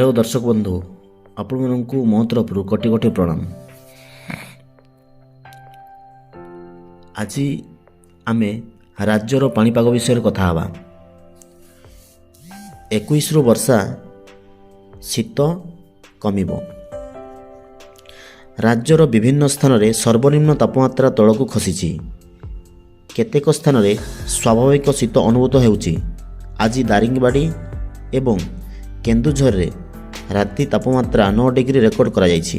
Hello दर्शक बंधु आपण मानकु मो तरफ कोटि कोटि प्रणाम। आज आमे राज्यर पाणीपाग विषय कथा हवा। 21 रु वर्षा शीत कमिबो। राज्यर विभिन्न स्थान रे सर्वनिम्न तापमात्रा तलकु खसिछि। केतेक स्थान रे स्वाभाविक शीत अनुभूत हेउछि। आज दारिंगबाड़ी एवं केन्दुझर रे राति तापमात्रा 9 डिग्री रेकर्ड करा जायछि।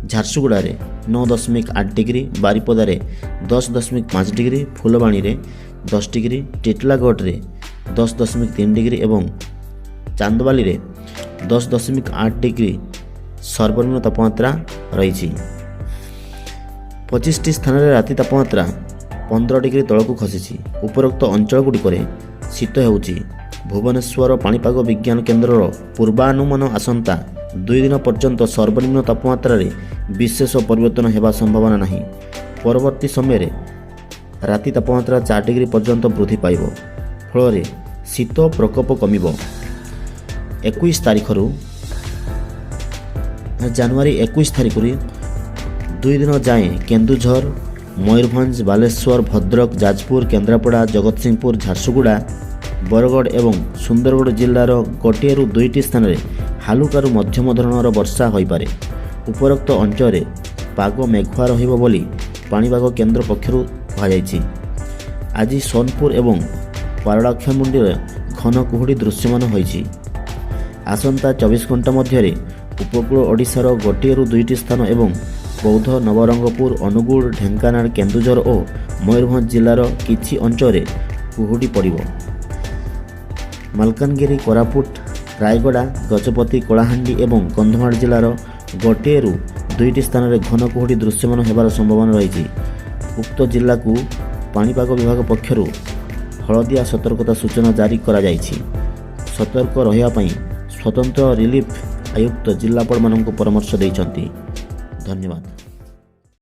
झारसुगुड़ा रे 9.8 डिग्री, बारिपदा रे 10.5 डिग्री, फुलबाणी रे 10 डिग्री, टिटलागढ़ रे 10.3 डिग्री एवं चांदबाली रे 10.8 डिग्री सर्वनिम्न तापमात्रा रही। 25टी स्थान रे राति तापमात्रा 15 डिग्री तलकु खसिछि। उपरोक्त अंचल गुड़िक शीत हेउछि। भुवनेश्वर पाणीपाग विज्ञान केन्द्रर पूर्वानुमान आसंता 2 दिन पर्यंत सर्वनिम्न तापमात्रा रे विशेष परिवर्तन हेबा संभावना नहीं। परवर्ती समय रे राति तापमात्रा 4 डिग्री पर्यंत वृद्धि पाइब, फल शीत प्रकोप कमिब। 21 तारिख रु जनवरी 21 तारिख 2 दिन जाए केन्दुझर, मयूरभंज, बालेश्वर, भद्रक, जाजपुर, केन्द्रापड़ा, जगतसिंहपुर, झारसुगुड़ा, बरगढ़ एवं सुंदरगढ़ जिलार गोटे रु 2टी स्थान रे हालुकारु मध्यम धरणर वर्षा होइपारे। उपरोक्त अंचल पाग मेघुआ रहिबो बोली पाणीपाग केन्द्र पक्षरु कहाଯାଇଛି। आज सोनपुर एवं पारलाखेमुंडी घन कुहुड़ी दृश्यमान होइछि। आसंता 24 घंटा मध्य उपकूल ओडिशार गोटे रु 2टी स्थान एवं बौद्ध, नवरंगपुर, अनुगुल, ढेंकानाल, केन्दुझर और मयूरभंज जिलार किछि अंचल कुहुड़ी पड़िब। मालकानगिरी, कोरापुट, रायगड़ा, गजपति, कलाहांडी एवं कंधमाल जिलार गोटे रु 2टी स्थान रे घन कुहुड़ी दृश्यमान हेबार संभावना रही। उक्त जिला को पाणीपाग विभाग पक्षरु हलदिया सतर्कता सूचना जारी करा जायछि। सतर्क रहिया पई स्वतंत्र रिलीफ आयुक्त जिलापाल मानक परामर्श दैछंती। धन्यवाद।